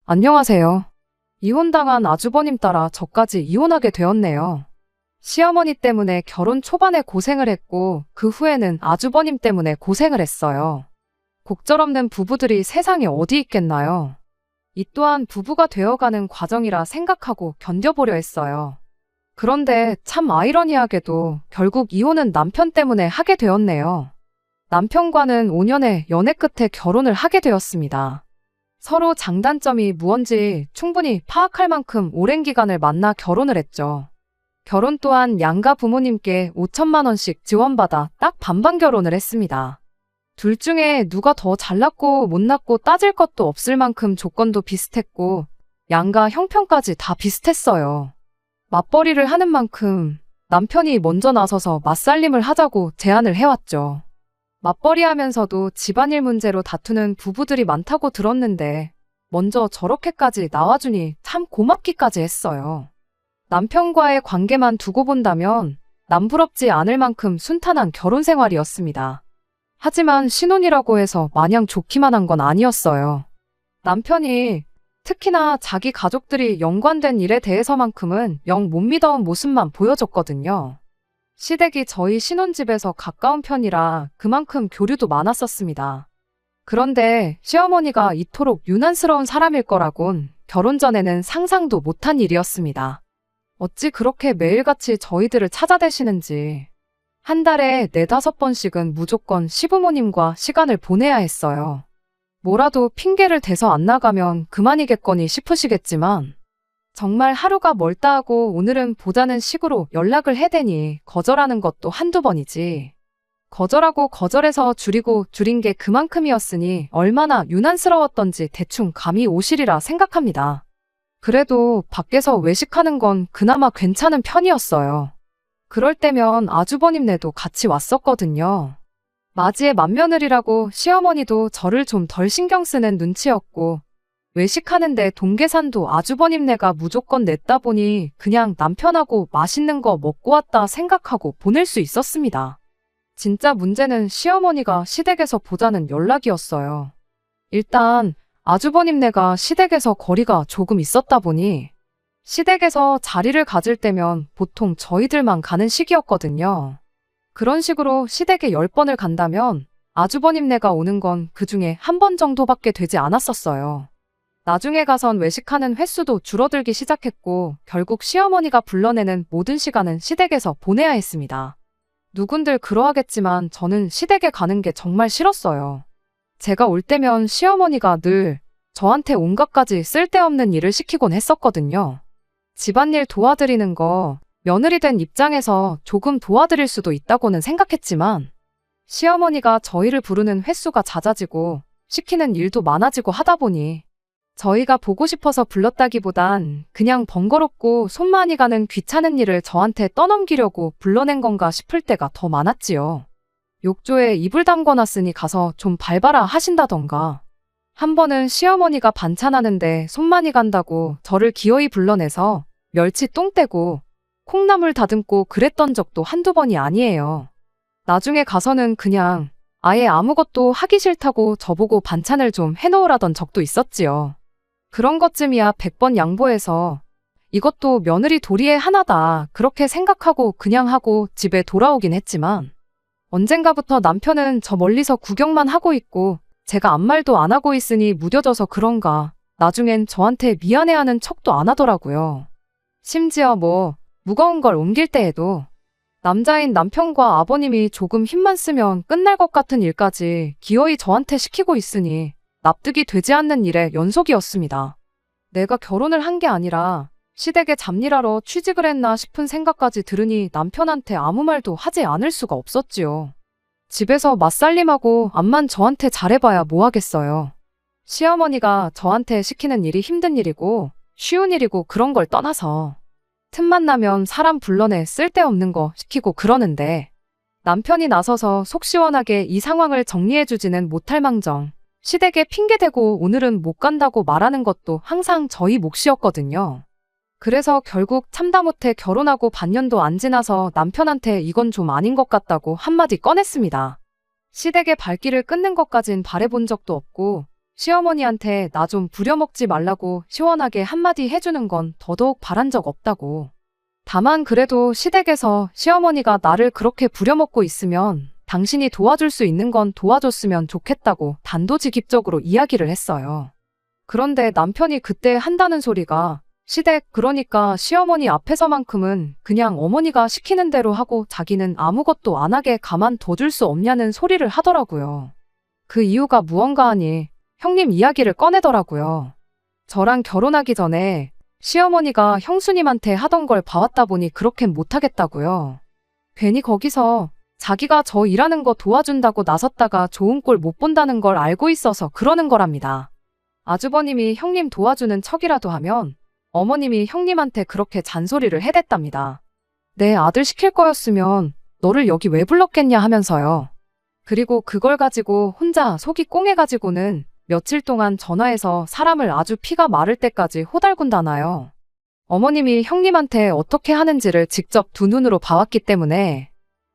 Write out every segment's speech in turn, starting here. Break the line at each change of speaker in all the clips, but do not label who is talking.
안녕하세요. 이혼당한 아주버님 따라 저까지 이혼하게 되었네요. 시어머니 때문에 결혼 초반에 고생을 했고 그 후에는 아주버님 때문에 고생을 했어요. 곡절없는 부부들이 세상에 어디 있겠나요? 이 또한 부부가 되어가는 과정이라 생각하고 견뎌보려 했어요. 그런데 참 아이러니하게도 결국 이혼은 남편 때문에 하게 되었네요. 남편과는 5년의 연애 끝에 결혼을 하게 되었습니다. 서로 장단점이 무언지 충분히 파악할 만큼 오랜 기간을 만나 결혼을 했죠. 결혼 또한 양가 부모님께 5천만 원씩 지원받아 딱 반반 결혼을 했습니다. 둘 중에 누가 더 잘났고 못났고 따질 것도 없을 만큼 조건도 비슷했고 양가 형편까지 다 비슷했어요. 맞벌이를 하는 만큼 남편이 먼저 나서서 맞살림을 하자고 제안을 해왔죠. 맞벌이 하면서도 집안일 문제로 다투는 부부들이 많다고 들었는데 먼저 저렇게까지 나와주니 참 고맙기까지 했어요. 남편과의 관계만 두고 본다면 남부럽지 않을 만큼 순탄한 결혼 생활이었습니다. 하지만 신혼이라고 해서 마냥 좋기만 한 건 아니었어요. 남편이 특히나 자기 가족들이 연관된 일에 대해서만큼은 영 못 믿어온 모습만 보여줬거든요. 시댁이 저희 신혼집에서 가까운 편이라 그만큼 교류도 많았었습니다. 그런데 시어머니가 이토록 유난스러운 사람일 거라곤 결혼 전에는 상상도 못한 일이었습니다. 어찌 그렇게 매일같이 저희들을 찾아대시는지. 한 달에 4~5번씩은 무조건 시부모님과 시간을 보내야 했어요. 뭐라도 핑계를 대서 안 나가면 그만이겠거니 싶으시겠지만 정말 하루가 멀다 하고 오늘은 보자는 식으로 연락을 해대니 거절하는 것도 한두 번이지. 거절하고 거절해서 줄이고 줄인 게 그만큼이었으니 얼마나 유난스러웠던지 대충 감이 오시리라 생각합니다. 그래도 밖에서 외식하는 건 그나마 괜찮은 편이었어요. 그럴 때면 아주버님네도 같이 왔었거든요. 맞이의 맏며느리라고 시어머니도 저를 좀 덜 신경 쓰는 눈치였고 외식하는데 동계산도 아주버님네가 무조건 냈다 보니 그냥 남편하고 맛있는 거 먹고 왔다 생각하고 보낼 수 있었습니다. 진짜 문제는 시어머니가 시댁에서 보자는 연락이었어요. 일단 아주버님네가 시댁에서 거리가 조금 있었다 보니 시댁에서 자리를 가질 때면 보통 저희들만 가는 시기였거든요. 그런 식으로 시댁에 10번을 간다면 아주버님네가 오는 건 그중에 한 번 정도밖에 되지 않았었어요. 나중에 가선 외식하는 횟수도 줄어들기 시작했고 결국 시어머니가 불러내는 모든 시간은 시댁에서 보내야 했습니다. 누군들 그러하겠지만 저는 시댁에 가는 게 정말 싫었어요. 제가 올 때면 시어머니가 늘 저한테 온갖 가지 쓸데없는 일을 시키곤 했었거든요. 집안일 도와드리는 거 며느리 된 입장에서 조금 도와드릴 수도 있다고는 생각했지만 시어머니가 저희를 부르는 횟수가 잦아지고 시키는 일도 많아지고 하다 보니 저희가 보고 싶어서 불렀다기보단 그냥 번거롭고 손 많이 가는 귀찮은 일을 저한테 떠넘기려고 불러낸 건가 싶을 때가 더 많았지요. 욕조에 이불 담궈놨으니 가서 좀 밟아라 하신다던가. 한 번은 시어머니가 반찬하는데 손 많이 간다고 저를 기어이 불러내서 멸치 똥 떼고 콩나물 다듬고 그랬던 적도 한두 번이 아니에요. 나중에 가서는 그냥 아예 아무것도 하기 싫다고 저보고 반찬을 좀 해놓으라던 적도 있었지요. 그런 것쯤이야 100번 양보해서 이것도 며느리 도리의 하나다 그렇게 생각하고 그냥 하고 집에 돌아오긴 했지만 언젠가부터 남편은 저 멀리서 구경만 하고 있고 제가 아무 말도 안 하고 있으니 무뎌져서 그런가 나중엔 저한테 미안해하는 척도 안 하더라고요. 심지어 무거운 걸 옮길 때에도 남자인 남편과 아버님이 조금 힘만 쓰면 끝날 것 같은 일까지 기어이 저한테 시키고 있으니 납득이 되지 않는 일의 연속이었습니다. 내가 결혼을 한 게 아니라 시댁에 잡일하러 취직을 했나 싶은 생각까지 들으니 남편한테 아무 말도 하지 않을 수가 없었지요. 집에서 맞살림하고 암만 저한테 잘해봐야 뭐 하겠어요. 시어머니가 저한테 시키는 일이 힘든 일이고 쉬운 일이고 그런 걸 떠나서 틈만 나면 사람 불러내 쓸데없는 거 시키고 그러는데 남편이 나서서 속 시원하게 이 상황을 정리해주지는 못할 망정 시댁에 핑계대고 오늘은 못 간다고 말하는 것도 항상 저희 몫이었거든요. 그래서 결국 참다 못해 결혼하고 반년도 안 지나서 남편한테 이건 좀 아닌 것 같다고 한마디 꺼냈습니다. 시댁의 발길을 끊는 것까진 바래본 적도 없고 시어머니한테 나 좀 부려먹지 말라고 시원하게 한마디 해주는 건 더더욱 바란 적 없다고. 다만 그래도 시댁에서 시어머니가 나를 그렇게 부려먹고 있으면 당신이 도와줄 수 있는 건 도와줬으면 좋겠다고 단도직입적으로 이야기를 했어요. 그런데 남편이 그때 한다는 소리가 시댁, 그러니까 시어머니 앞에서만큼은 그냥 어머니가 시키는 대로 하고 자기는 아무것도 안 하게 가만둬줄 수 없냐는 소리를 하더라고요. 그 이유가 무언가 하니 형님 이야기를 꺼내더라고요. 저랑 결혼하기 전에 시어머니가 형수님한테 하던 걸 봐왔다 보니 그렇게 못하겠다고요. 괜히 거기서 자기가 저 일하는 거 도와준다고 나섰다가 좋은 꼴 못 본다는 걸 알고 있어서 그러는 거랍니다. 아주버님이 형님 도와주는 척이라도 하면 어머님이 형님한테 그렇게 잔소리를 해댔답니다. 내 아들 시킬 거였으면 너를 여기 왜 불렀겠냐 하면서요. 그리고 그걸 가지고 혼자 속이 꽁해가지고는 며칠 동안 전화해서 사람을 아주 피가 마를 때까지 호달군다나요. 어머님이 형님한테 어떻게 하는지를 직접 두 눈으로 봐왔기 때문에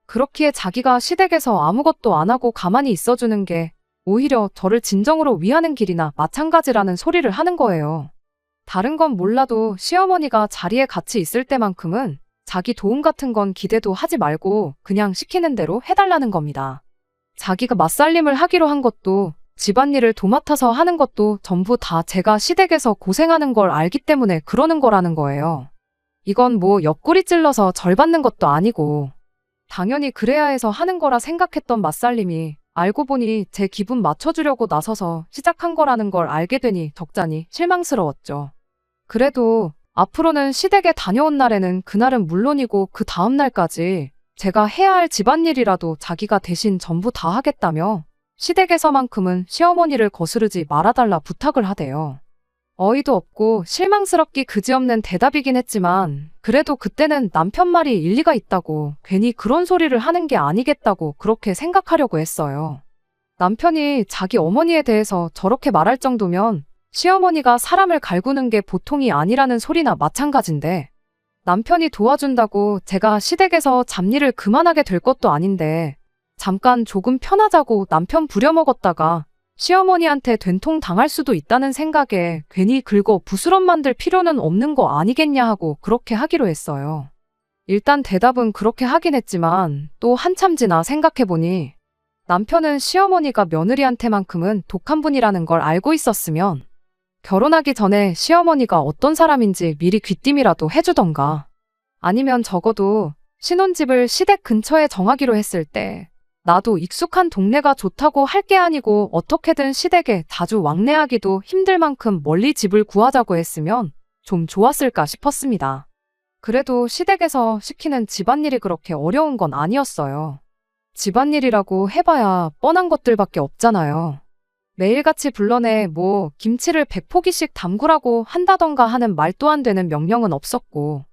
그렇기에 자기가 시댁에서 아무것도 안 하고 가만히 있어주는 게 오히려 저를 진정으로 위하는 길이나 마찬가지라는 소리를 하는 거예요. 다른 건 몰라도 시어머니가 자리에 같이 있을 때만큼은 자기 도움 같은 건 기대도 하지 말고 그냥 시키는 대로 해달라는 겁니다. 자기가 맞살림을 하기로 한 것도 집안일을 도맡아서 하는 것도 전부 다 제가 시댁에서 고생하는 걸 알기 때문에 그러는 거라는 거예요. 이건 뭐 옆구리 찔러서 절 받는 것도 아니고 당연히 그래야 해서 하는 거라 생각했던 맞살림이 알고 보니 제 기분 맞춰주려고 나서서 시작한 거라는 걸 알게 되니 적잖이 실망스러웠죠. 그래도 앞으로는 시댁에 다녀온 날에는 그날은 물론이고 그 다음 날까지 제가 해야 할 집안일이라도 자기가 대신 전부 다 하겠다며 시댁에서만큼은 시어머니를 거스르지 말아달라 부탁을 하대요. 어이도 없고 실망스럽기 그지없는 대답이긴 했지만 그래도 그때는 남편 말이 일리가 있다고 괜히 그런 소리를 하는 게 아니겠다고 그렇게 생각하려고 했어요. 남편이 자기 어머니에 대해서 저렇게 말할 정도면 시어머니가 사람을 갈구는 게 보통이 아니라는 소리나 마찬가지인데 남편이 도와준다고 제가 시댁에서 잡일을 그만하게 될 것도 아닌데 잠깐 조금 편하자고 남편 부려먹었다가 시어머니한테 된통 당할 수도 있다는 생각에 괜히 긁어 부스럼 만들 필요는 없는 거 아니겠냐 하고 그렇게 하기로 했어요. 일단 대답은 그렇게 하긴 했지만 또 한참 지나 생각해보니 남편은 시어머니가 며느리한테만큼은 독한 분이라는 걸 알고 있었으면 결혼하기 전에 시어머니가 어떤 사람인지 미리 귀띔이라도 해주던가 아니면 적어도 신혼집을 시댁 근처에 정하기로 했을 때 나도 익숙한 동네가 좋다고 할 게 아니고 어떻게든 시댁에 자주 왕래하기도 힘들 만큼 멀리 집을 구하자고 했으면 좀 좋았을까 싶었습니다. 그래도 시댁에서 시키는 집안일이 그렇게 어려운 건 아니었어요. 집안일이라고 해봐야 뻔한 것들밖에 없잖아요. 매일같이 불러내 뭐 김치를 100포기씩 담그라고 한다던가 하는 말도 안 되는 명령은 없었고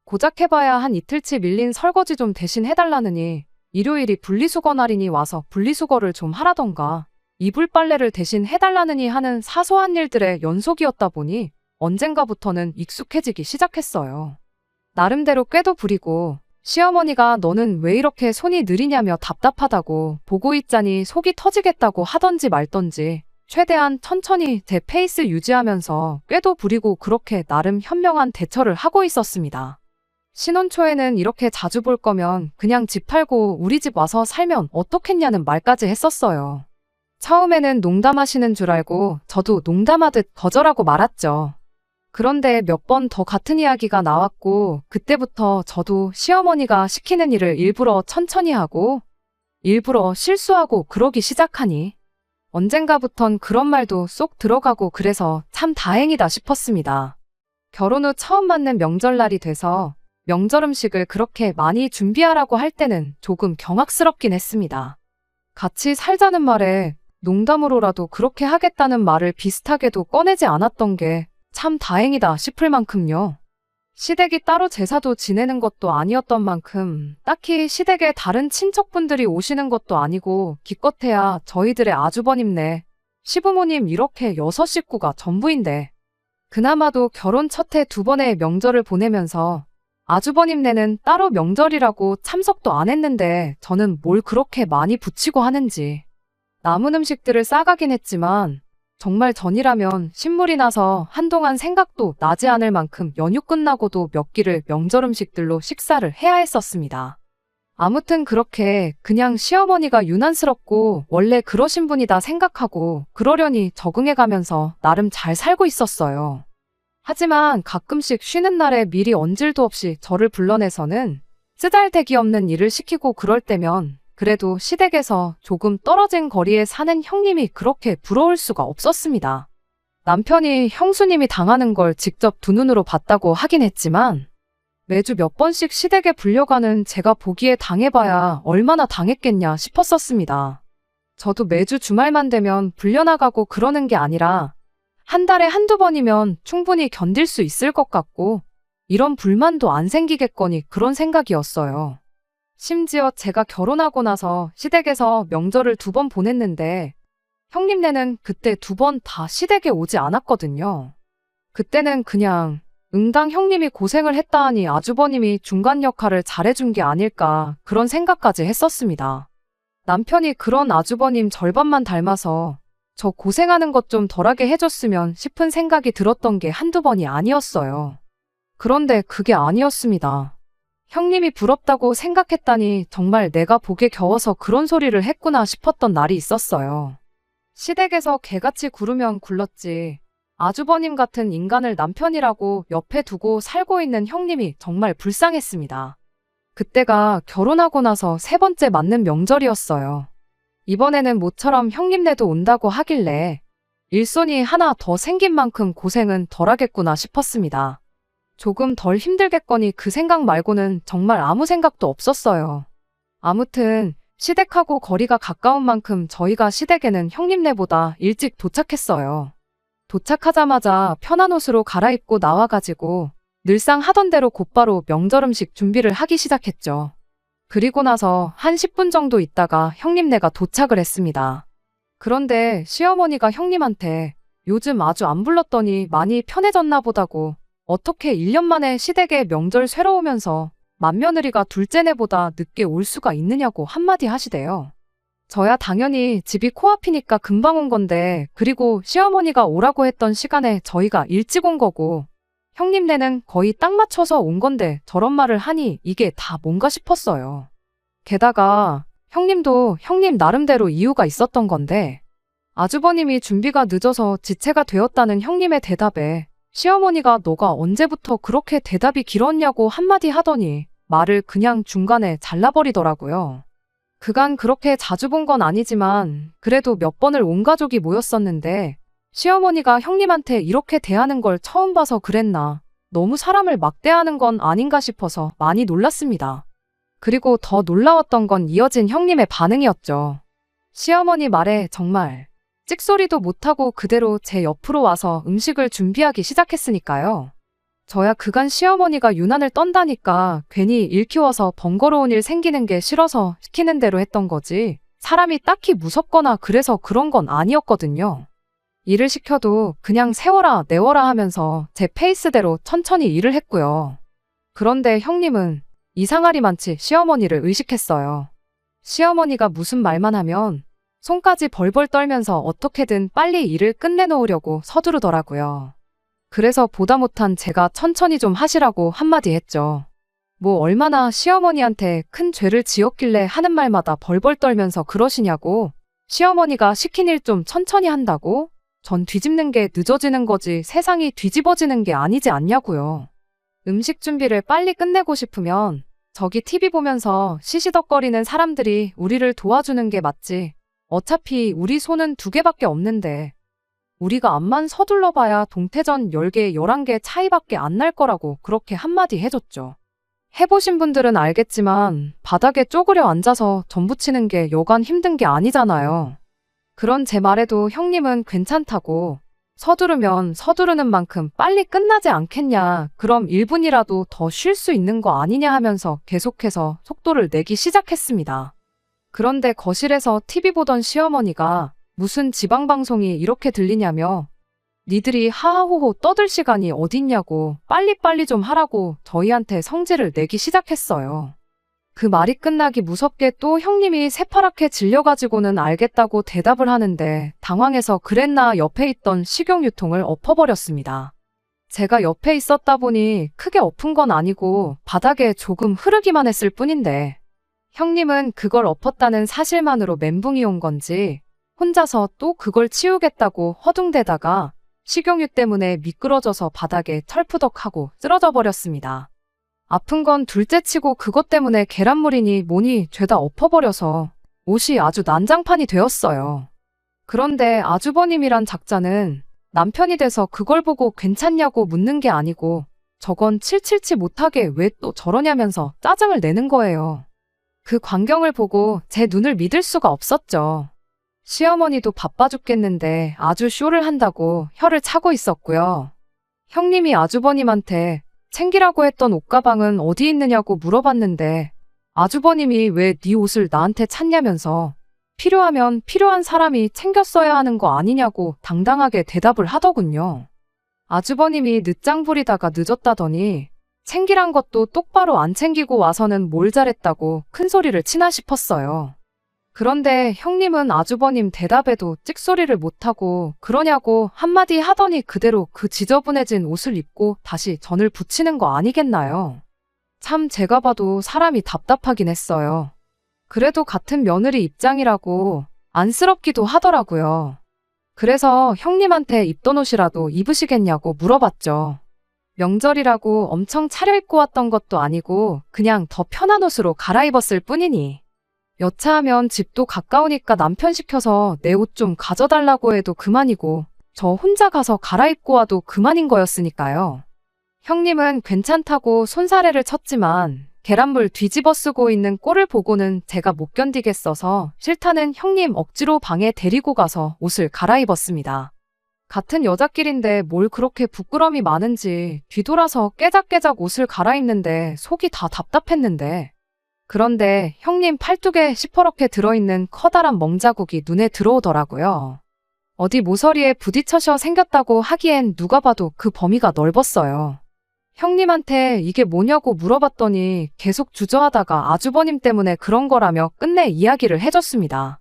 고작 해봐야 한 이틀치 밀린 설거지 좀 대신 해달라느니 일요일이 분리수거 날이니 와서 분리수거를 좀 하라던가 이불 빨래를 대신 해달라느니 하는 사소한 일들의 연속이었다 보니 언젠가부터는 익숙해지기 시작했어요. 나름대로 꾀도 부리고 시어머니가 너는 왜 이렇게 손이 느리냐며 답답하다고 보고 있자니 속이 터지겠다고 하던지 말던지 최대한 천천히 제 페이스 유지하면서 꾀도 부리고 그렇게 나름 현명한 대처를 하고 있었습니다. 신혼 초에는 이렇게 자주 볼 거면 그냥 집 팔고 우리 집 와서 살면 어떻겠냐는 말까지 했었어요. 처음에는 농담하시는 줄 알고 저도 농담하듯 거절하고 말았죠. 그런데 몇 번 더 같은 이야기가 나왔고 그때부터 저도 시어머니가 시키는 일을 일부러 천천히 하고 일부러 실수하고 그러기 시작하니 언젠가부턴 그런 말도 쏙 들어가고 그래서 참 다행이다 싶었습니다. 결혼 후 처음 맞는 명절날이 돼서 명절 음식을 그렇게 많이 준비하라고 할 때는 조금 경악스럽긴 했습니다. 같이 살자는 말에 농담으로라도 그렇게 하겠다는 말을 비슷하게도 꺼내지 않았던 게 참 다행이다 싶을 만큼요. 시댁이 따로 제사도 지내는 것도 아니었던 만큼 딱히 시댁에 다른 친척분들이 오시는 것도 아니고 기껏해야 저희들의 아주버님네, 시부모님 이렇게 6식구가 전부인데 그나마도 결혼 첫 해 2번의 명절을 보내면서 아주버님네는 따로 명절이라고 참석도 안 했는데 저는 뭘 그렇게 많이 부치고 하는지 남은 음식들을 싸가긴 했지만 정말 전이라면 신물이 나서 한동안 생각도 나지 않을 만큼 연휴 끝나고도 몇 끼를 명절 음식들로 식사를 해야 했었습니다. 아무튼 그렇게 그냥 시어머니가 유난스럽고 원래 그러신 분이다 생각하고 그러려니 적응해가면서 나름 잘 살고 있었어요. 하지만 가끔씩 쉬는 날에 미리 언질도 없이 저를 불러내서는 쓰잘데기 없는 일을 시키고 그럴 때면 그래도 시댁에서 조금 떨어진 거리에 사는 형님이 그렇게 부러울 수가 없었습니다. 남편이 형수님이 당하는 걸 직접 두 눈으로 봤다고 하긴 했지만 매주 몇 번씩 시댁에 불려가는 제가 보기에 당해봐야 얼마나 당했겠냐 싶었었습니다. 저도 매주 주말만 되면 불려나가고 그러는 게 아니라 한 달에 한두 번이면 충분히 견딜 수 있을 것 같고 이런 불만도 안 생기겠거니 그런 생각이었어요. 심지어 제가 결혼하고 나서 시댁에서 명절을 2번 보냈는데 형님네는 그때 2번 다 시댁에 오지 않았거든요. 그때는 그냥 응당 형님이 고생을 했다 하니 아주버님이 중간 역할을 잘해준 게 아닐까 그런 생각까지 했었습니다. 남편이 그런 아주버님 절반만 닮아서 저 고생하는 것 좀 덜하게 해줬으면 싶은 생각이 들었던 게 한두 번이 아니었어요. 그런데 그게 아니었습니다. 형님이 부럽다고 생각했다니 정말 내가 복에 겨워서 그런 소리를 했구나 싶었던 날이 있었어요. 시댁에서 개같이 굴으면 굴렀지. 아주버님 같은 인간을 남편이라고 옆에 두고 살고 있는 형님이 정말 불쌍했습니다. 그때가 결혼하고 나서 3번째 맞는 명절이었어요. 이번에는 모처럼 형님네도 온다고 하길래 일손이 하나 더 생긴 만큼 고생은 덜하겠구나 싶었습니다. 조금 덜 힘들겠거니 그 생각 말고는 정말 아무 생각도 없었어요. 아무튼 시댁하고 거리가 가까운 만큼 저희가 시댁에는 형님네보다 일찍 도착했어요. 도착하자마자 편한 옷으로 갈아입고 나와가지고 늘상 하던 대로 곧바로 명절 음식 준비를 하기 시작했죠. 그리고 나서 한 10분 정도 있다가 형님네가 도착을 했습니다. 그런데 시어머니가 형님한테 요즘 아주 안 불렀더니 많이 편해졌나 보다고 어떻게 1년 만에 시댁에 명절 쇠러 오면서 맏며느리가 둘째네보다 늦게 올 수가 있느냐고 한마디 하시대요. 저야 당연히 집이 코앞이니까 금방 온 건데 그리고 시어머니가 오라고 했던 시간에 저희가 일찍 온 거고 형님네는 거의 딱 맞춰서 온 건데 저런 말을 하니 이게 다 뭔가 싶었어요. 게다가 형님도 형님 나름대로 이유가 있었던 건데 아주버님이 준비가 늦어서 지체가 되었다는 형님의 대답에 시어머니가 너가 언제부터 그렇게 대답이 길었냐고 한마디 하더니 말을 그냥 중간에 잘라버리더라고요. 그간 그렇게 자주 본 건 아니지만 그래도 몇 번을 온 가족이 모였었는데 시어머니가 형님한테 이렇게 대하는 걸 처음 봐서 그랬나 너무 사람을 막대하는 건 아닌가 싶어서 많이 놀랐습니다. 그리고 더 놀라웠던 건 이어진 형님의 반응이었죠. 시어머니 말에 정말 찍소리도 못하고 그대로 제 옆으로 와서 음식을 준비하기 시작했으니까요. 저야 그간 시어머니가 유난을 떤다니까 괜히 일 키워서 번거로운 일 생기는 게 싫어서 시키는 대로 했던 거지 사람이 딱히 무섭거나 그래서 그런 건 아니었거든요. 일을 시켜도 그냥 세워라 내워라 하면서 제 페이스대로 천천히 일을 했고요. 그런데 형님은 이상하리만치 시어머니를 의식했어요. 시어머니가 무슨 말만 하면 손까지 벌벌 떨면서 어떻게든 빨리 일을 끝내놓으려고 서두르더라고요. 그래서 보다 못한 제가 천천히 좀 하시라고 한마디 했죠. 뭐 얼마나 시어머니한테 큰 죄를 지었길래 하는 말마다 벌벌 떨면서 그러시냐고. 시어머니가 시킨 일 좀 천천히 한다고? 전 뒤집는 게 늦어지는 거지 세상이 뒤집어지는 게 아니지 않냐고요. 음식 준비를 빨리 끝내고 싶으면 저기 TV 보면서 시시덕거리는 사람들이 우리를 도와주는 게 맞지. 어차피 우리 손은 2개밖에 없는데 우리가 암만 서둘러봐야 동태전 10개, 11개 차이밖에 안 날 거라고 그렇게 한마디 해줬죠. 해보신 분들은 알겠지만 바닥에 쪼그려 앉아서 전 부치는 게 여간 힘든 게 아니잖아요. 그런 제 말에도 형님은 괜찮다고 서두르면 서두르는 만큼 빨리 끝나지 않겠냐 그럼 1분이라도 더 쉴 수 있는 거 아니냐 하면서 계속해서 속도를 내기 시작했습니다. 그런데 거실에서 TV 보던 시어머니가 무슨 지방방송이 이렇게 들리냐며 니들이 하하호호 떠들 시간이 어딨냐고 빨리빨리 좀 하라고 저희한테 성질을 내기 시작했어요. 그 말이 끝나기 무섭게 또 형님이 새파랗게 질려가지고는 알겠다고 대답을 하는데 당황해서 그랬나 옆에 있던 식용유통을 엎어버렸습니다. 제가 옆에 있었다 보니 크게 엎은 건 아니고 바닥에 조금 흐르기만 했을 뿐인데 형님은 그걸 엎었다는 사실만으로 멘붕이 온 건지 혼자서 또 그걸 치우겠다고 허둥대다가 식용유 때문에 미끄러져서 바닥에 털푸덕하고 쓰러져 버렸습니다. 아픈 건 둘째치고 그것 때문에 계란물이니 뭐니 죄다 엎어버려서 옷이 아주 난장판이 되었어요. 그런데 아주버님이란 작자는 남편이 돼서 그걸 보고 괜찮냐고 묻는 게 아니고 저건 칠칠치 못하게 왜 또 저러냐면서 짜증을 내는 거예요. 그 광경을 보고 제 눈을 믿을 수가 없었죠. 시어머니도 바빠 죽겠는데 아주 쇼를 한다고 혀를 차고 있었고요. 형님이 아주버님한테 챙기라고 했던 옷가방은 어디 있느냐고 물어봤는데 아주버님이 왜 네 옷을 나한테 찾냐면서 필요하면 필요한 사람이 챙겼어야 하는 거 아니냐고 당당하게 대답을 하더군요. 아주버님이 늦장 부리다가 늦었다더니 챙기란 것도 똑바로 안 챙기고 와서는 뭘 잘했다고 큰 소리를 치나 싶었어요. 그런데 형님은 아주버님 대답에도 찍소리를 못하고 그러냐고 한마디 하더니 그대로 그 지저분해진 옷을 입고 다시 전을 붙이는 거 아니겠나요? 참 제가 봐도 사람이 답답하긴 했어요. 그래도 같은 며느리 입장이라고 안쓰럽기도 하더라고요. 그래서 형님한테 입던 옷이라도 입으시겠냐고 물어봤죠. 명절이라고 엄청 차려입고 왔던 것도 아니고 그냥 더 편한 옷으로 갈아입었을 뿐이니. 여차하면 집도 가까우니까 남편 시켜서 내 옷 좀 가져달라고 해도 그만이고 저 혼자 가서 갈아입고 와도 그만인 거였으니까요. 형님은 괜찮다고 손사래를 쳤지만 계란물 뒤집어 쓰고 있는 꼴을 보고는 제가 못 견디겠어서 싫다는 형님 억지로 방에 데리고 가서 옷을 갈아입었습니다. 같은 여자끼리인데 뭘 그렇게 부끄럼이 많은지 뒤돌아서 깨작깨작 옷을 갈아입는데 속이 다 답답했는데 그런데 형님 팔뚝에 시퍼렇게 들어있는 커다란 멍자국이 눈에 들어오더라고요. 어디 모서리에 부딪혀서 생겼다고 하기엔 누가 봐도 그 범위가 넓었어요. 형님한테 이게 뭐냐고 물어봤더니 계속 주저하다가 아주버님 때문에 그런 거라며 끝내 이야기를 해줬습니다.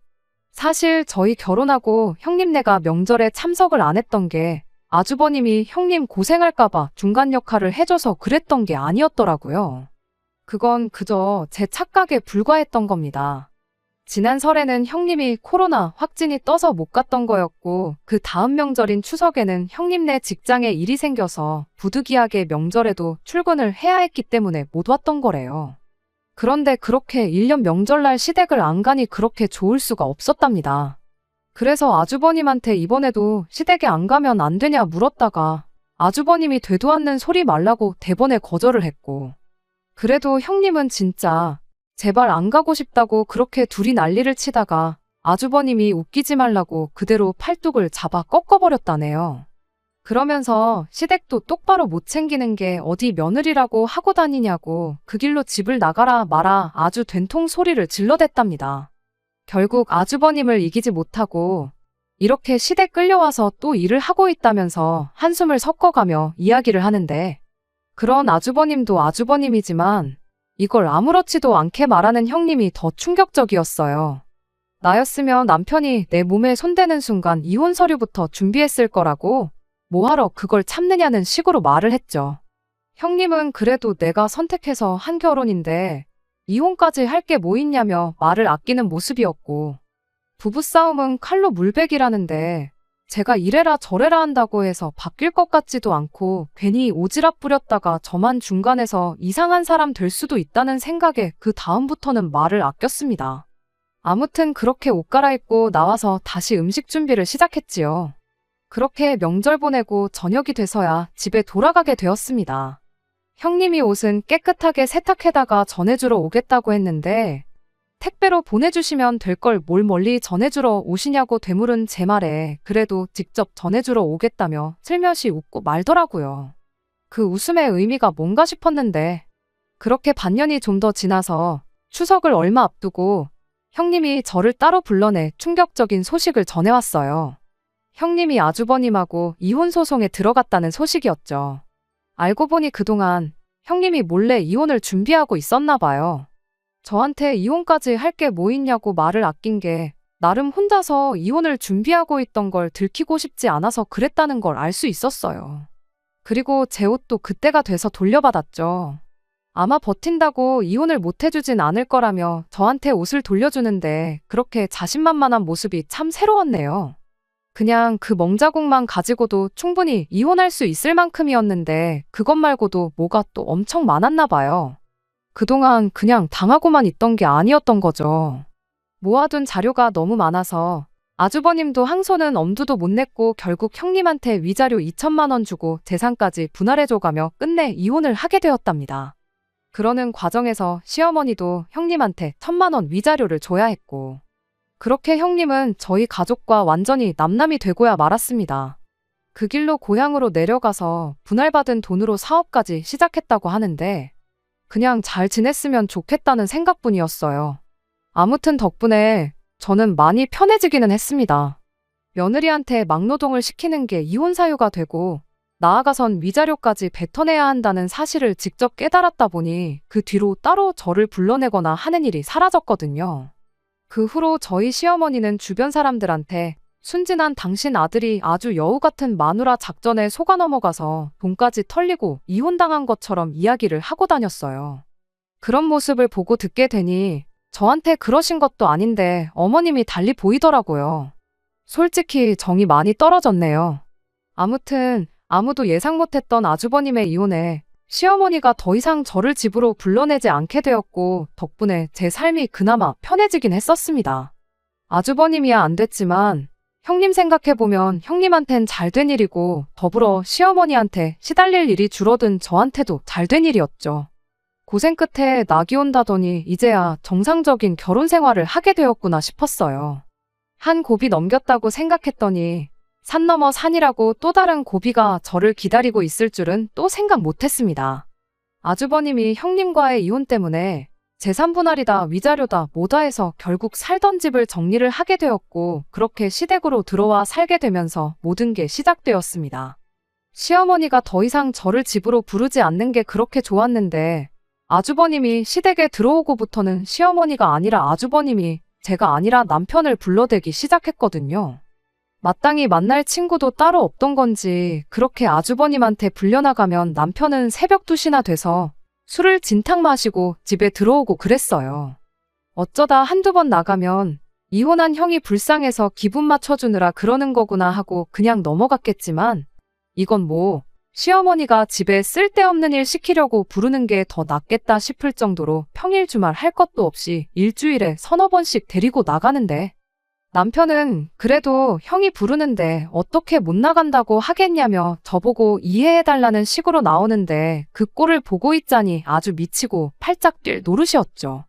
사실 저희 결혼하고 형님네가 명절에 참석을 안 했던 게 아주버님이 형님 고생할까봐 중간 역할을 해줘서 그랬던 게 아니었더라고요. 그건 그저 제 착각에 불과했던 겁니다. 지난 설에는 형님이 코로나 확진이 떠서 못 갔던 거였고 그 다음 명절인 추석에는 형님네 직장에 일이 생겨서 부득이하게 명절에도 출근을 해야 했기 때문에 못 왔던 거래요. 그런데 그렇게 1년 명절날 시댁을 안 가니 그렇게 좋을 수가 없었답니다. 그래서 아주버님한테 이번에도 시댁에 안 가면 안 되냐 물었다가 아주버님이 되도 않는 소리 말라고 대번에 거절을 했고 그래도 형님은 진짜 제발 안 가고 싶다고 그렇게 둘이 난리를 치다가 아주버님이 웃기지 말라고 그대로 팔뚝을 잡아 꺾어버렸다네요. 그러면서 시댁도 똑바로 못 챙기는 게 어디 며느리라고 하고 다니냐고 그 길로 집을 나가라 마라 아주 된통 소리를 질러댔답니다. 결국 아주버님을 이기지 못하고 이렇게 시댁 끌려와서 또 일을 하고 있다면서 한숨을 섞어가며 이야기를 하는데 그런 아주버님도 아주버님이지만 이걸 아무렇지도 않게 말하는 형님이 더 충격적이었어요. 나였으면 남편이 내 몸에 손대는 순간 이혼 서류부터 준비했을 거라고 뭐하러 그걸 참느냐는 식으로 말을 했죠. 형님은 그래도 내가 선택해서 한 결혼인데 이혼까지 할 게 뭐 있냐며 말을 아끼는 모습이었고 부부싸움은 칼로 물베기라는데 제가 이래라 저래라 한다고 해서 바뀔 것 같지도 않고 괜히 오지랖 부렸다가 저만 중간에서 이상한 사람 될 수도 있다는 생각에 그 다음부터는 말을 아꼈습니다. 아무튼 그렇게 옷 갈아입고 나와서 다시 음식 준비를 시작했지요. 그렇게 명절 보내고 저녁이 돼서야 집에 돌아가게 되었습니다. 형님이 옷은 깨끗하게 세탁해다가 전해주러 오겠다고 했는데 택배로 보내주시면 될 걸 뭘 멀리 전해주러 오시냐고 되물은 제 말에 그래도 직접 전해주러 오겠다며 슬며시 웃고 말더라고요. 그 웃음의 의미가 뭔가 싶었는데 그렇게 반년이 좀 더 지나서 추석을 얼마 앞두고 형님이 저를 따로 불러내 충격적인 소식을 전해왔어요. 형님이 아주버님하고 이혼 소송에 들어갔다는 소식이었죠. 알고 보니 그동안 형님이 몰래 이혼을 준비하고 있었나 봐요. 저한테 이혼까지 할 게 뭐 있냐고 말을 아낀 게 나름 혼자서 이혼을 준비하고 있던 걸 들키고 싶지 않아서 그랬다는 걸 알 수 있었어요. 그리고 제 옷도 그때가 돼서 돌려받았죠. 아마 버틴다고 이혼을 못 해주진 않을 거라며 저한테 옷을 돌려주는데 그렇게 자신만만한 모습이 참 새로웠네요. 그냥 그 멍자국만 가지고도 충분히 이혼할 수 있을 만큼이었는데 그것 말고도 뭐가 또 엄청 많았나 봐요. 그동안 그냥 당하고만 있던 게 아니었던 거죠. 모아둔 자료가 너무 많아서 아주버님도 항소는 엄두도 못 냈고 결국 형님한테 위자료 2천만 원 주고 재산까지 분할해줘가며 끝내 이혼을 하게 되었답니다. 그러는 과정에서 시어머니도 형님한테 1,000만 원 위자료를 줘야 했고 그렇게 형님은 저희 가족과 완전히 남남이 되고야 말았습니다. 그 길로 고향으로 내려가서 분할받은 돈으로 사업까지 시작했다고 하는데 그냥 잘 지냈으면 좋겠다는 생각뿐이었어요. 아무튼 덕분에 저는 많이 편해지기는 했습니다. 며느리한테 막노동을 시키는 게 이혼 사유가 되고 나아가선 위자료까지 뱉어내야 한다는 사실을 직접 깨달았다 보니 그 뒤로 따로 저를 불러내거나 하는 일이 사라졌거든요. 그 후로 저희 시어머니는 주변 사람들한테 순진한 당신 아들이 아주 여우 같은 마누라 작전에 속아 넘어가서 돈까지 털리고 이혼당한 것처럼 이야기를 하고 다녔어요. 그런 모습을 보고 듣게 되니 저한테 그러신 것도 아닌데 어머님이 달리 보이더라고요. 솔직히 정이 많이 떨어졌네요. 아무튼 아무도 예상 못했던 아주버님의 이혼에 시어머니가 더 이상 저를 집으로 불러내지 않게 되었고 덕분에 제 삶이 그나마 편해지긴 했었습니다. 아주버님이야 안 됐지만 형님 생각해보면 형님한텐 잘된 일이고 더불어 시어머니한테 시달릴 일이 줄어든 저한테도 잘된 일이었죠. 고생 끝에 낙이 온다더니 이제야 정상적인 결혼 생활을 하게 되었구나 싶었어요. 한 고비 넘겼다고 생각했더니 산 넘어 산이라고 또 다른 고비가 저를 기다리고 있을 줄은 또 생각 못했습니다. 아주버님이 형님과의 이혼 때문에 재산 분할이다 위자료다 뭐다 해서 결국 살던 집을 정리를 하게 되었고 그렇게 시댁으로 들어와 살게 되면서 모든 게 시작되었습니다. 시어머니가 더 이상 저를 집으로 부르지 않는 게 그렇게 좋았는데 아주버님이 시댁에 들어오고부터는 시어머니가 아니라 아주버님이 제가 아니라 남편을 불러대기 시작했거든요. 마땅히 만날 친구도 따로 없던 건지 그렇게 아주버님한테 불려나가면 남편은 새벽 2시나 돼서 술을 진탕 마시고 집에 들어오고 그랬어요. 어쩌다 한두 번 나가면 이혼한 형이 불쌍해서 기분 맞춰주느라 그러는 거구나 하고 그냥 넘어갔겠지만 이건 뭐 시어머니가 집에 쓸데없는 일 시키려고 부르는 게 더 낫겠다 싶을 정도로 평일 주말 할 것도 없이 일주일에 서너 번씩 데리고 나가는데 남편은 그래도 형이 부르는데 어떻게 못 나간다고 하겠냐며 저보고 이해해달라는 식으로 나오는데 그 꼴을 보고 있자니 아주 미치고 팔짝 뛸 노릇이었죠.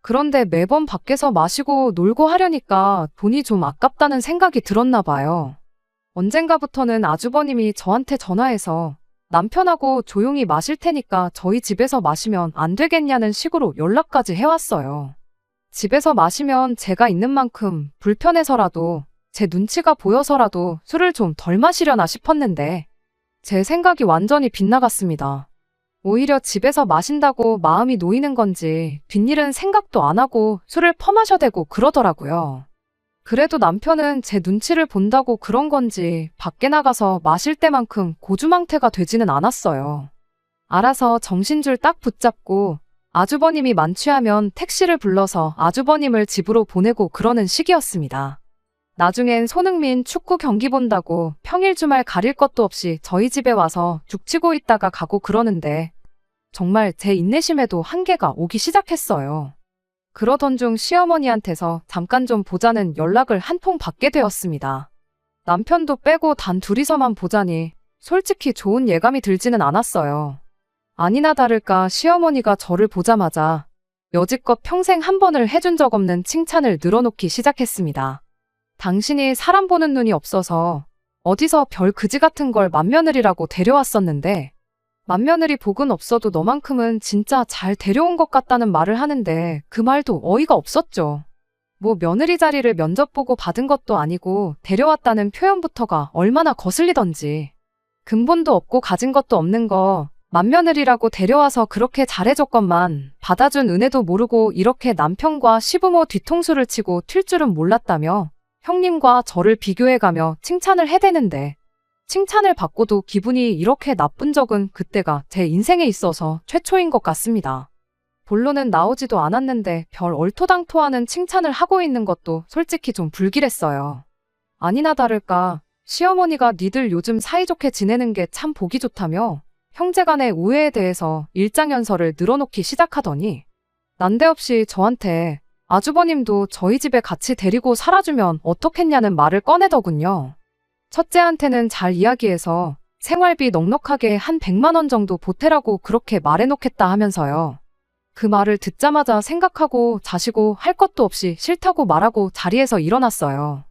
그런데 매번 밖에서 마시고 놀고 하려니까 돈이 좀 아깝다는 생각이 들었나 봐요. 언젠가부터는 아주버님이 저한테 전화해서 남편하고 조용히 마실 테니까 저희 집에서 마시면 안 되겠냐는 식으로 연락까지 해왔어요. 집에서 마시면 제가 있는 만큼 불편해서라도 제 눈치가 보여서라도 술을 좀 덜 마시려나 싶었는데 제 생각이 완전히 빗나갔습니다. 오히려 집에서 마신다고 마음이 놓이는 건지 뒷일은 생각도 안 하고 술을 퍼마셔대고 그러더라고요. 그래도 남편은 제 눈치를 본다고 그런 건지 밖에 나가서 마실 때만큼 고주망태가 되지는 않았어요. 알아서 정신줄 딱 붙잡고 아주버님이 만취하면 택시를 불러서 아주버님을 집으로 보내고 그러는 시기였습니다. 나중엔 손흥민 축구 경기 본다고 평일 주말 가릴 것도 없이 저희 집에 와서 죽치고 있다가 가고 그러는데 정말 제 인내심에도 한계가 오기 시작했어요. 그러던 중 시어머니한테서 잠깐 좀 보자는 연락을 한 통 받게 되었습니다. 남편도 빼고 단 둘이서만 보자니 솔직히 좋은 예감이 들지는 않았어요. 아니나 다를까 시어머니가 저를 보자마자 여지껏 평생 한 번을 해준 적 없는 칭찬을 늘어놓기 시작했습니다. 당신이 사람 보는 눈이 없어서 어디서 별 그지 같은 걸 맏며느리라고 데려왔었는데 맏며느리 복은 없어도 너만큼은 진짜 잘 데려온 것 같다는 말을 하는데 그 말도 어이가 없었죠. 뭐 며느리 자리를 면접 보고 받은 것도 아니고 데려왔다는 표현부터가 얼마나 거슬리던지. 근본도 없고 가진 것도 없는 거 맏며느리라고 데려와서 그렇게 잘해줬건만 받아준 은혜도 모르고 이렇게 남편과 시부모 뒤통수를 치고 튈 줄은 몰랐다며 형님과 저를 비교해가며 칭찬을 해대는데 칭찬을 받고도 기분이 이렇게 나쁜 적은 그때가 제 인생에 있어서 최초인 것 같습니다. 본론은 나오지도 않았는데 별 얼토당토하는 칭찬을 하고 있는 것도 솔직히 좀 불길했어요. 아니나 다를까 시어머니가 니들 요즘 사이좋게 지내는 게 참 보기 좋다며 형제간의 우애에 대해서 일장연설을 늘어놓기 시작하더니 난데없이 저한테 아주버님도 저희 집에 같이 데리고 살아주면 어떻겠냐는 말을 꺼내더군요. 첫째한테는 잘 이야기해서 생활비 넉넉하게 한 100만 원 정도 보태라고 그렇게 말해놓겠다 하면서요. 그 말을 듣자마자 생각하고 자시고 할 것도 없이 싫다고 말하고 자리에서 일어났어요.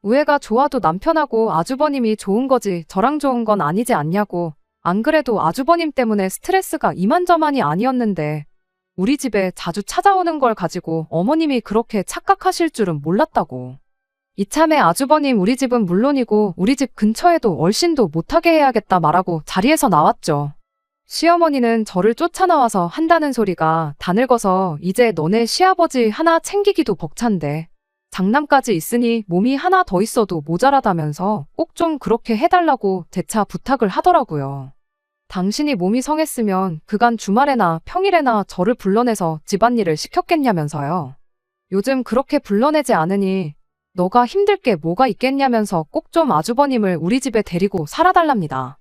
우애가 좋아도 남편하고 아주버님이 좋은 거지 저랑 좋은 건 아니지 않냐고. 안 그래도 아주버님 때문에 스트레스가 이만저만이 아니었는데 우리 집에 자주 찾아오는 걸 가지고 어머님이 그렇게 착각하실 줄은 몰랐다고. 이참에 아주버님 우리 집은 물론이고 우리 집 근처에도 얼씬도 못하게 해야겠다 말하고 자리에서 나왔죠. 시어머니는 저를 쫓아나와서 한다는 소리가 다 늙어서 이제 너네 시아버지 하나 챙기기도 벅찬데 장남까지 있으니 몸이 하나 더 있어도 모자라다면서 꼭 좀 그렇게 해달라고 재차 부탁을 하더라고요. 당신이 몸이 성했으면 그간 주말에나 평일에나 저를 불러내서 집안일을 시켰겠냐면서요. 요즘 그렇게 불러내지 않으니 너가 힘들 게 뭐가 있겠냐면서 꼭 좀 아주버님을 우리 집에 데리고 살아달랍니다.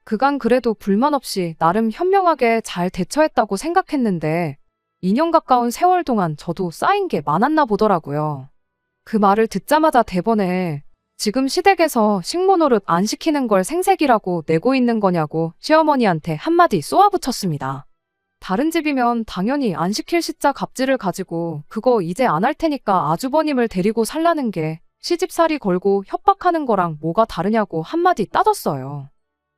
그간 그래도 불만 없이 나름 현명하게 잘 대처했다고 생각했는데 2년 가까운 세월 동안 저도 쌓인 게 많았나 보더라고요. 그 말을 듣자마자 대번에 지금 시댁에서 식모노릇 안 시키는 걸 생색이라고 내고 있는 거냐고 시어머니한테 한마디 쏘아붙였습니다. 다른 집이면 당연히 안 시킬 시자 갑질을 가지고 그거 이제 안 할 테니까 아주버님을 데리고 살라는 게 시집살이 걸고 협박하는 거랑 뭐가 다르냐고 한마디 따졌어요.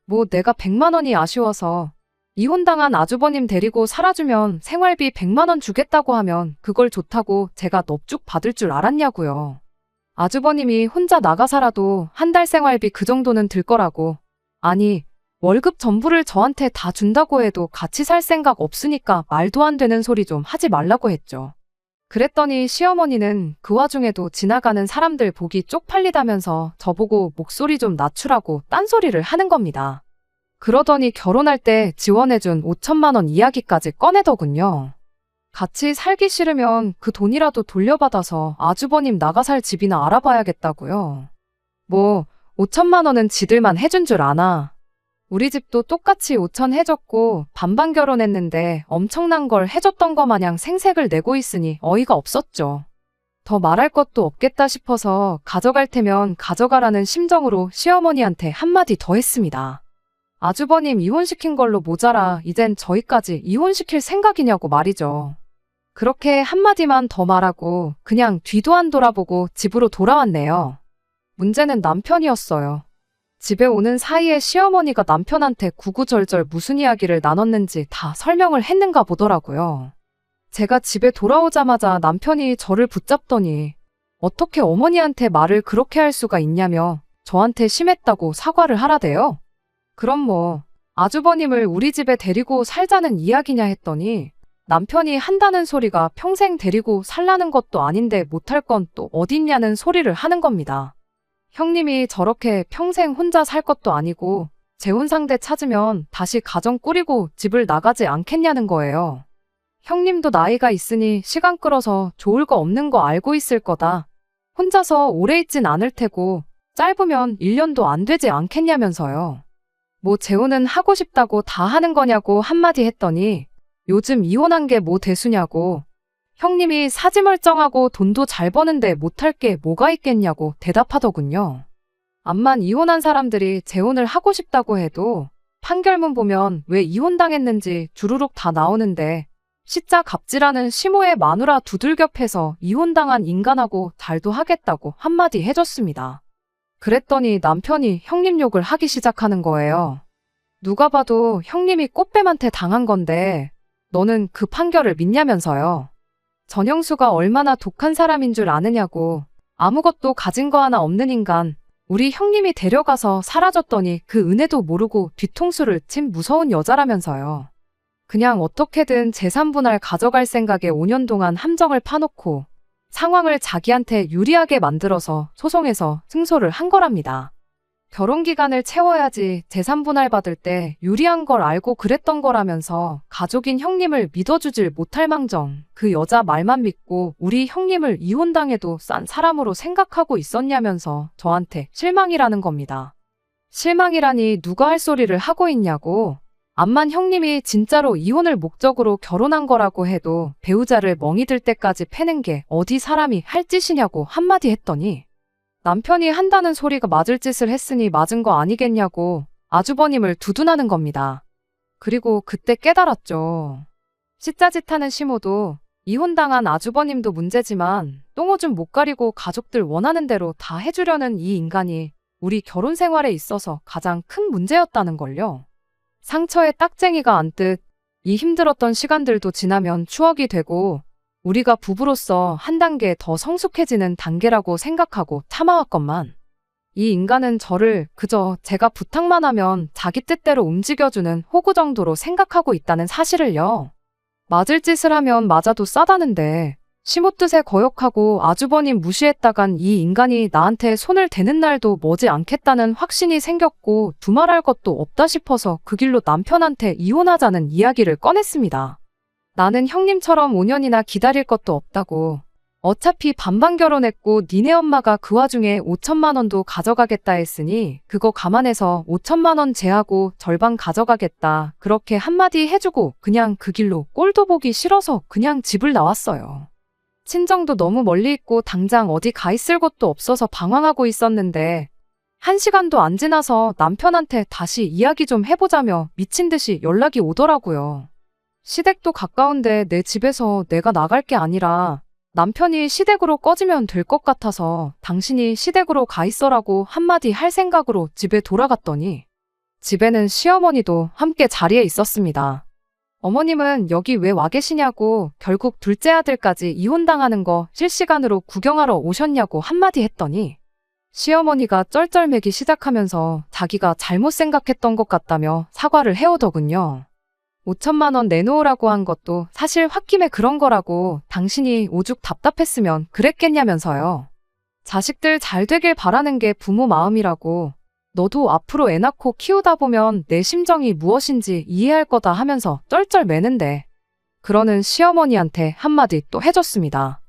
뭐 내가 100만 원이 아쉬워서 이혼당한 아주버님 데리고 살아주면 생활비 100만 원 주겠다고 하면 그걸 좋다고 제가 넙죽 받을 줄 알았냐고요. 아주버님이 혼자 나가 살아도 한 달 생활비 그 정도는 들 거라고. 아니 월급 전부를 저한테 다 준다고 해도 같이 살 생각 없으니까 말도 안 되는 소리 좀 하지 말라고 했죠. 그랬더니 시어머니는 그 와중에도 지나가는 사람들 보기 쪽팔리다면서 저보고 목소리 좀 낮추라고 딴소리를 하는 겁니다. 그러더니 결혼할 때 지원해준 5천만 원 이야기까지 꺼내더군요. 같이 살기 싫으면 그 돈이라도 돌려받아서 아주버님 나가 살 집이나 알아봐야겠다고요. 뭐 5천만 원은 지들만 해준 줄 아나. 우리 집도 똑같이 5천 해줬고 반반 결혼했는데 엄청난 걸 해줬던 거 마냥 생색을 내고 있으니 어이가 없었죠. 더 말할 것도 없겠다 싶어서 가져갈 테면 가져가라는 심정으로 시어머니한테 한마디 더 했습니다. 아주버님 이혼시킨 걸로 모자라 이젠 저희까지 이혼시킬 생각이냐고 말이죠. 그렇게 한마디만 더 말하고 그냥 뒤도 안 돌아보고 집으로 돌아왔네요. 문제는 남편이었어요. 집에 오는 사이에 시어머니가 남편한테 구구절절 무슨 이야기를 나눴는지 다 설명을 했는가 보더라고요. 제가 집에 돌아오자마자 남편이 저를 붙잡더니 어떻게 어머니한테 말을 그렇게 할 수가 있냐며 저한테 심했다고 사과를 하라대요. 그럼 뭐 아주버님을 우리 집에 데리고 살자는 이야기냐 했더니 남편이 한다는 소리가 평생 데리고 살라는 것도 아닌데 못할 건 또 어딨냐는 소리를 하는 겁니다. 형님이 저렇게 평생 혼자 살 것도 아니고 재혼 상대 찾으면 다시 가정 꾸리고 집을 나가지 않겠냐는 거예요. 형님도 나이가 있으니 시간 끌어서 좋을 거 없는 거 알고 있을 거다. 혼자서 오래 있진 않을 테고 짧으면 1년도 안 되지 않겠냐면서요. 뭐 재혼은 하고 싶다고 다 하는 거냐고 한마디 했더니 요즘 이혼한 게 뭐 대수냐고. 형님이 사지멀쩡하고 돈도 잘 버는데 못할 게 뭐가 있겠냐고 대답하더군요. 암만 이혼한 사람들이 재혼을 하고 싶다고 해도 판결문 보면 왜 이혼당했는지 주르륵 다 나오는데 시자 갑질하는 시모의 마누라 두들겨 패서 이혼당한 인간하고 잘도 하겠다고 한마디 해줬습니다. 그랬더니 남편이 형님 욕을 하기 시작하는 거예요. 누가 봐도 형님이 꽃뱀한테 당한 건데 너는 그 판결을 믿냐면서요. 전영수가 얼마나 독한 사람인 줄 아느냐고. 아무것도 가진 거 하나 없는 인간. 우리 형님이 데려가서 사라졌더니 그 은혜도 모르고 뒤통수를 친 무서운 여자라면서요. 그냥 어떻게든 재산 분할 가져갈 생각에 5년 동안 함정을 파놓고 상황을 자기한테 유리하게 만들어서 소송해서 승소를 한 거랍니다. 결혼 기간을 채워야지 재산 분할 받을 때 유리한 걸 알고 그랬던 거라면서 가족인 형님을 믿어주질 못할 망정 그 여자 말만 믿고 우리 형님을 이혼당해도 싼 사람으로 생각하고 있었냐면서 저한테 실망이라는 겁니다. 실망이라니 누가 할 소리를 하고 있냐고. 암만 형님이 진짜로 이혼을 목적으로 결혼한 거라고 해도 배우자를 멍이 들 때까지 패는 게 어디 사람이 할 짓이냐고 한마디 했더니 남편이 한다는 소리가 맞을 짓을 했으니 맞은 거 아니겠냐고 아주버님을 두둔하는 겁니다. 그리고 그때 깨달았죠. 시짜짓하는 시모도 이혼당한 아주버님도 문제지만 똥오줌 못 가리고 가족들 원하는 대로 다 해주려는 이 인간이 우리 결혼 생활에 있어서 가장 큰 문제였다는 걸요. 상처에 딱쟁이가 안 듯 이 힘들었던 시간들도 지나면 추억이 되고 우리가 부부로서 한 단계 더 성숙해지는 단계라고 생각하고 참아왔건만 이 인간은 저를 그저 제가 부탁만 하면 자기 뜻대로 움직여주는 호구 정도로 생각하고 있다는 사실을요. 맞을 짓을 하면 맞아도 싸다는데 시못뜻에 거역하고 아주버님 무시했다간 이 인간이 나한테 손을 대는 날도 머지 않겠다는 확신이 생겼고 두말할 것도 없다 싶어서 그 길로 남편한테 이혼하자는 이야기를 꺼냈습니다. 나는 형님처럼 5년이나 기다릴 것도 없다고. 어차피 반반 결혼했고 니네 엄마가 그 와중에 5천만 원도 가져가겠다 했으니 그거 감안해서 5천만 원 제하고 절반 가져가겠다. 그렇게 한마디 해주고 그냥 그 길로 꼴도 보기 싫어서 그냥 집을 나왔어요. 친정도 너무 멀리 있고 당장 어디 가 있을 곳도 없어서 방황하고 있었는데 1시간도 안 지나서 남편한테 다시 이야기 좀 해보자며 미친 듯이 연락이 오더라고요. 시댁도 가까운데 내 집에서 내가 나갈 게 아니라 남편이 시댁으로 꺼지면 될 것 같아서 당신이 시댁으로 가 있어라고 한마디 할 생각으로 집에 돌아갔더니 집에는 시어머니도 함께 자리에 있었습니다. 어머님은 여기 왜 와 계시냐고 결국 둘째 아들까지 이혼당하는 거 실시간으로 구경하러 오셨냐고 한마디 했더니 시어머니가 쩔쩔매기 시작하면서 자기가 잘못 생각했던 것 같다며 사과를 해오더군요. 5천만 원 내놓으라고 한 것도 사실 홧김에 그런 거라고 당신이 오죽 답답했으면 그랬겠냐면서요. 자식들 잘 되길 바라는 게 부모 마음이라고 너도 앞으로 애 낳고 키우다 보면 내 심정이 무엇인지 이해할 거다 하면서 쩔쩔매는데 그러는 시어머니한테 한마디 또 해줬습니다.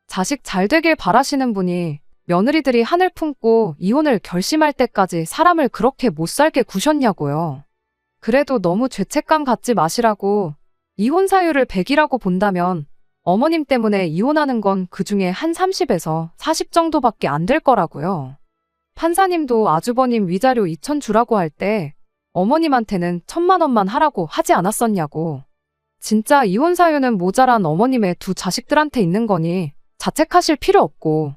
자식 잘 되길 바라시는 분이 며느리들이 한을 품고 이혼을 결심할 때까지 사람을 그렇게 못 살게 구셨냐고요. 그래도 너무 죄책감 갖지 마시라고. 이혼 사유를 100이라고 본다면 어머님 때문에 이혼하는 건 그중에 한 30에서 40 정도밖에 안 될 거라고요. 판사님도 아주버님 위자료 2천 주라고 할 때 어머님한테는 1,000만 원만 하라고 하지 않았었냐고. 진짜 이혼 사유는 모자란 어머님의 두 자식들한테 있는 거니 자책하실 필요 없고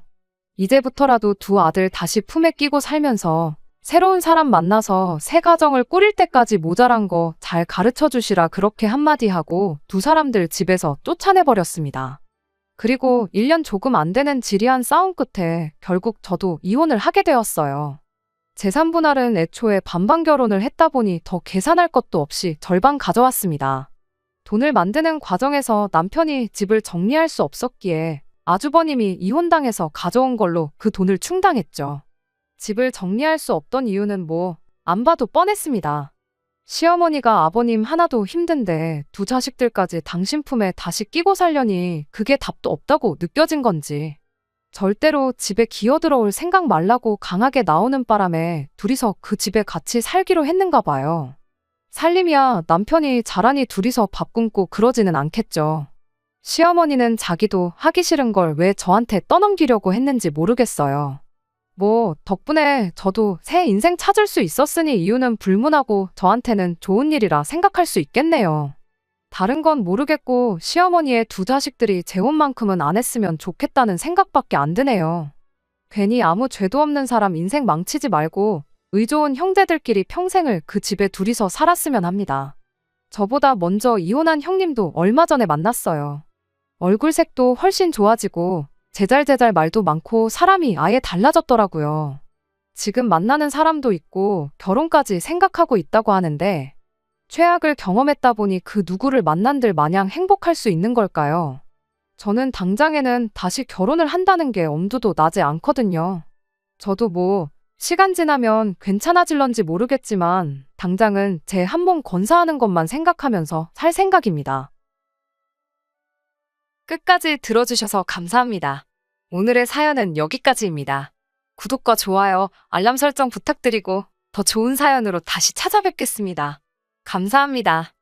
이제부터라도 두 아들 다시 품에 끼고 살면서 새로운 사람 만나서 새 가정을 꾸릴 때까지 모자란 거 잘 가르쳐 주시라 그렇게 한마디 하고 두 사람들 집에서 쫓아내버렸습니다. 그리고 1년 조금 안 되는 지리한 싸움 끝에 결국 저도 이혼을 하게 되었어요. 재산 분할은 애초에 반반 결혼을 했다 보니 더 계산할 것도 없이 절반 가져왔습니다. 돈을 만드는 과정에서 남편이 집을 정리할 수 없었기에 아주버님이 이혼당해서 가져온 걸로 그 돈을 충당했죠. 집을 정리할 수 없던 이유는 안 봐도 뻔했습니다. 시어머니가 아버님 하나도 힘든데 두 자식들까지 당신 품에 다시 끼고 살려니 그게 답도 없다고 느껴진 건지 절대로 집에 기어들어올 생각 말라고 강하게 나오는 바람에 둘이서 그 집에 같이 살기로 했는가 봐요. 살림이야 남편이 자라니 둘이서 밥 굶고 그러지는 않겠죠. 시어머니는 자기도 하기 싫은 걸 왜 저한테 떠넘기려고 했는지 모르겠어요. 덕분에 저도 새 인생 찾을 수 있었으니 이유는 불문하고 저한테는 좋은 일이라 생각할 수 있겠네요. 다른 건 모르겠고 시어머니의 두 자식들이 재혼만큼은 안 했으면 좋겠다는 생각밖에 안 드네요. 괜히 아무 죄도 없는 사람 인생 망치지 말고 의좋은 형제들끼리 평생을 그 집에 둘이서 살았으면 합니다. 저보다 먼저 이혼한 형님도 얼마 전에 만났어요. 얼굴색도 훨씬 좋아지고 제잘제잘 말도 많고 사람이 아예 달라졌더라고요. 지금 만나는 사람도 있고 결혼까지 생각하고 있다고 하는데 최악을 경험했다 보니 그 누구를 만난들 마냥 행복할 수 있는 걸까요? 저는 당장에는 다시 결혼을 한다는 게 엄두도 나지 않거든요. 저도 뭐 시간 지나면 괜찮아질런지 모르겠지만 당장은 제 한 몸 건사하는 것만 생각하면서 살 생각입니다. 끝까지 들어주셔서 감사합니다. 오늘의 사연은 여기까지입니다. 구독과 좋아요, 알람 설정 부탁드리고 더 좋은 사연으로 다시 찾아뵙겠습니다. 감사합니다.